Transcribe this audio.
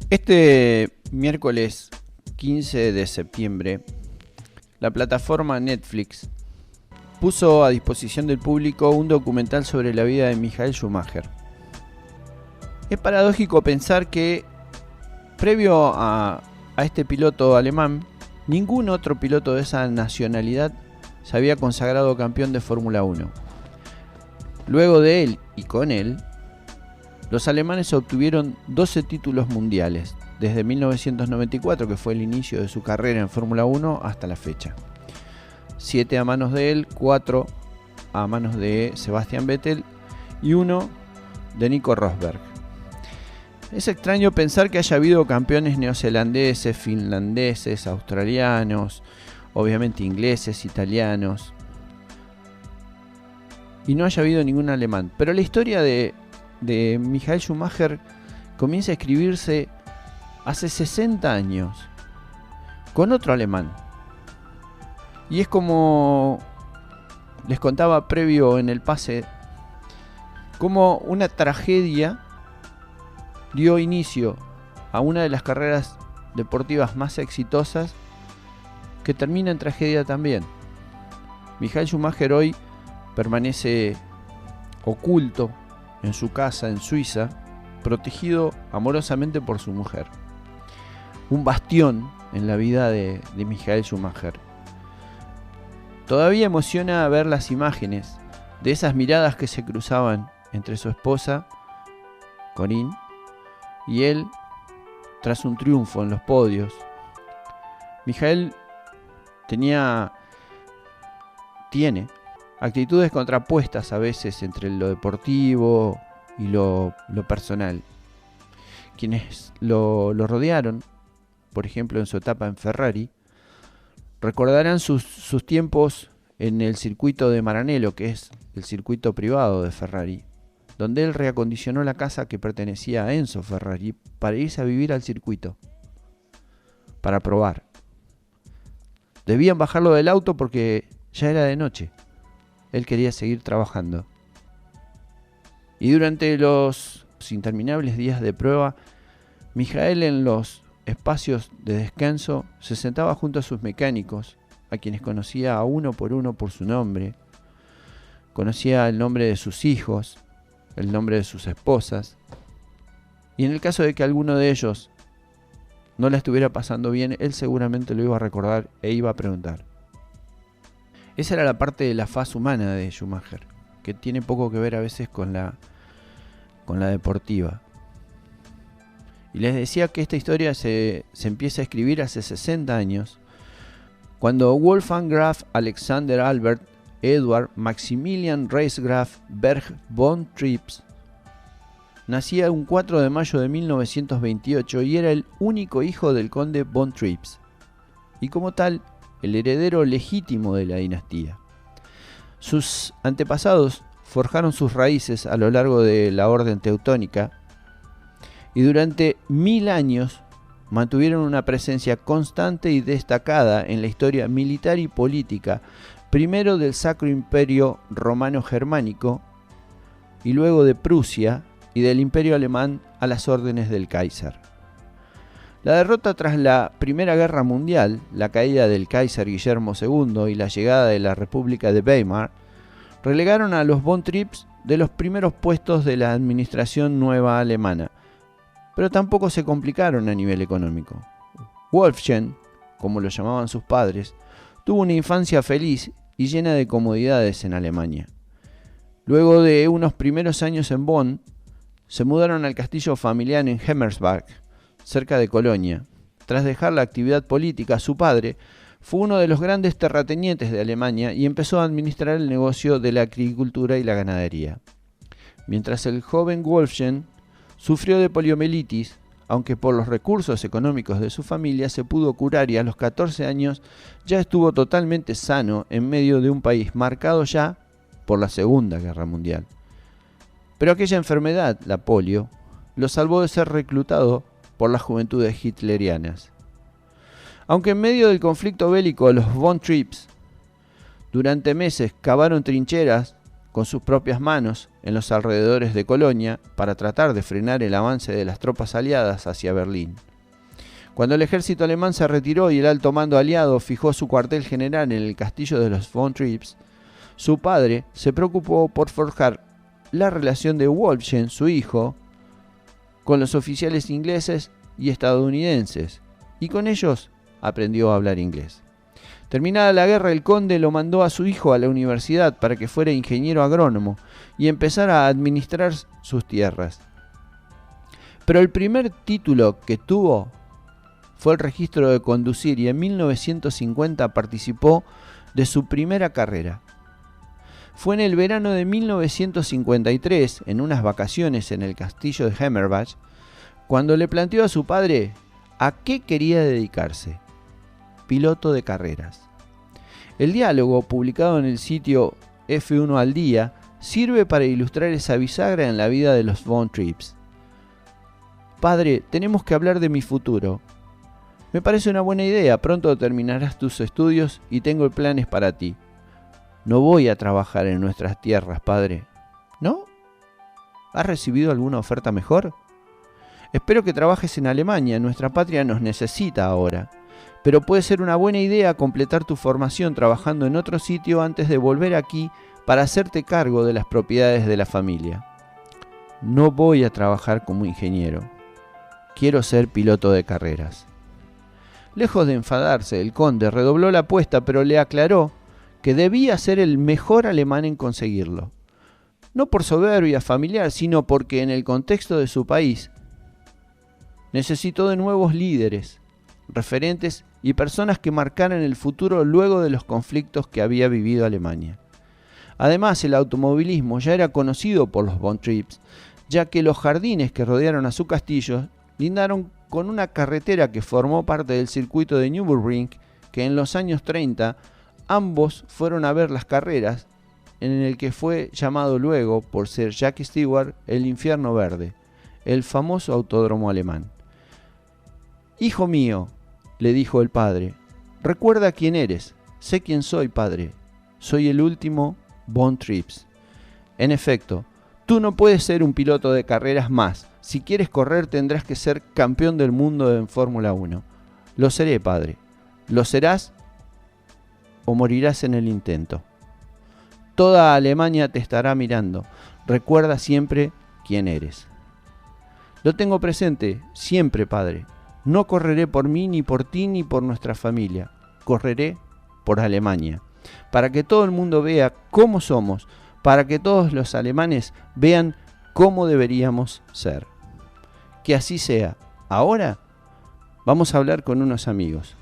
Este miércoles 15 de septiembre, la plataforma Netflix puso a disposición del público un documental sobre la vida de Michael Schumacher. Es paradójico pensar que, previo a este piloto alemán, ningún otro piloto de esa nacionalidad se había consagrado campeón de Fórmula 1. Luego de él y con él, los alemanes obtuvieron 12 títulos mundiales, desde 1994, que fue el inicio de su carrera en Fórmula 1, hasta la fecha. 7 a manos de él, 4 a manos de Sebastian Vettel y 1 de Nico Rosberg. Es extraño pensar que haya habido campeones neozelandeses, finlandeses, australianos, obviamente ingleses, italianos, y no haya habido ningún alemán. Pero la historia de Michael Schumacher comienza a escribirse hace 60 años con otro alemán. Y es como les contaba previo en el pase, como una tragedia dio inicio a una de las carreras deportivas más exitosas, que termina en tragedia también. Michael Schumacher hoy permanece oculto en su casa en Suiza, protegido amorosamente por su mujer. Un bastión en la vida de Michael Schumacher. Todavía emociona ver las imágenes de esas miradas que se cruzaban entre su esposa, Corinne, y él tras un triunfo en los podios. Michael tiene actitudes contrapuestas a veces entre lo deportivo y lo personal. Quienes lo rodearon, por ejemplo en su etapa en Ferrari, recordarán sus tiempos en el circuito de Maranello, que es el circuito privado de Ferrari, donde él reacondicionó la casa que pertenecía a Enzo Ferrari para irse a vivir al circuito, para probar. Debían bajarlo del auto porque ya era de noche. Él quería seguir trabajando. Y durante los interminables días de prueba, Michael en los espacios de descanso se sentaba junto a sus mecánicos, a quienes conocía a uno por su nombre. Conocía el nombre de sus hijos, el nombre de sus esposas. Y en el caso de que alguno de ellos no la estuviera pasando bien, él seguramente lo iba a recordar e iba a preguntar. Esa era la parte de la faz humana de Schumacher, que tiene poco que ver a veces con la deportiva. Y les decía que esta historia se empieza a escribir hace 60 años, cuando Wolfgang Graf Alexander Albert Eduard Maximilian Reichsgraf Berg von Trips nacía un 4 de mayo de 1928 y era el único hijo del conde von Trips, y como tal, el heredero legítimo de la dinastía. Sus antepasados forjaron sus raíces a lo largo de la orden teutónica y durante 1000 años mantuvieron una presencia constante y destacada en la historia militar y política, primero del Sacro Imperio Romano Germánico y luego de Prusia y del Imperio Alemán a las órdenes del Kaiser. La derrota tras la Primera Guerra Mundial, la caída del Kaiser Guillermo II y la llegada de la República de Weimar, relegaron a los von Trips de los primeros puestos de la administración nueva alemana, pero tampoco se complicaron a nivel económico. Wolfgang, como lo llamaban sus padres, tuvo una infancia feliz y llena de comodidades en Alemania. Luego de unos primeros años en Bonn, se mudaron al castillo familiar en Hemmersbach, cerca de Colonia. Tras dejar la actividad política, su padre fue uno de los grandes terratenientes de Alemania y empezó a administrar el negocio de la agricultura y la ganadería. Mientras el joven Wolfgang sufrió de poliomielitis, aunque por los recursos económicos de su familia se pudo curar y a los 14 años ya estuvo totalmente sano en medio de un país marcado ya por la Segunda Guerra Mundial. Pero aquella enfermedad, la polio, lo salvó de ser reclutado por las juventudes hitlerianas. Aunque en medio del conflicto bélico los von Trips durante meses cavaron trincheras con sus propias manos en los alrededores de Colonia para tratar de frenar el avance de las tropas aliadas hacia Berlín. Cuando el ejército alemán se retiró y el alto mando aliado fijó su cuartel general en el castillo de los von Trips, su padre se preocupó por forjar la relación de Wolfchen, su hijo, con los oficiales ingleses y estadounidenses, y con ellos aprendió a hablar inglés. Terminada la guerra, el conde lo mandó a su hijo a la universidad para que fuera ingeniero agrónomo y empezara a administrar sus tierras. Pero el primer título que tuvo fue el registro de conducir y en 1950 participó de su primera carrera. Fue en el verano de 1953, en unas vacaciones en el castillo de Hemmerbach, cuando le planteó a su padre a qué quería dedicarse. Piloto de carreras. El diálogo, publicado en el sitio F1 al día, sirve para ilustrar esa bisagra en la vida de los von Trips. Padre, tenemos que hablar de mi futuro. Me parece una buena idea, pronto terminarás tus estudios y tengo planes para ti. No voy a trabajar en nuestras tierras, padre. ¿No? ¿Has recibido alguna oferta mejor? Espero que trabajes en Alemania, nuestra patria nos necesita ahora. Pero puede ser una buena idea completar tu formación trabajando en otro sitio antes de volver aquí para hacerte cargo de las propiedades de la familia. No voy a trabajar como ingeniero. Quiero ser piloto de carreras. Lejos de enfadarse, el conde redobló la apuesta, pero le aclaró que debía ser el mejor alemán en conseguirlo. No por soberbia familiar, sino porque en el contexto de su país necesitó de nuevos líderes, referentes y personas que marcaran el futuro luego de los conflictos que había vivido Alemania. Además, el automovilismo ya era conocido por los von Trips, ya que los jardines que rodearon a su castillo lindaron con una carretera que formó parte del circuito de Nürburgring, que en los años 30 ambos fueron a ver las carreras, en el que fue llamado luego por Sir Jacques Stewart el Infierno Verde, el famoso autódromo alemán. Hijo mío, le dijo el padre, recuerda quién eres. Sé quién soy, padre. Soy el último von Trips. En efecto, tú no puedes ser un piloto de carreras más. Si quieres correr tendrás que ser campeón del mundo en Fórmula 1. Lo seré, padre. Lo serás o morirás en el intento. Toda Alemania te estará mirando. Recuerda siempre quién eres. Lo tengo presente, siempre, padre. No correré por mí, ni por ti, ni por nuestra familia. Correré por Alemania. Para que todo el mundo vea cómo somos. Para que todos los alemanes vean cómo deberíamos ser. Que así sea. Ahora vamos a hablar con unos amigos.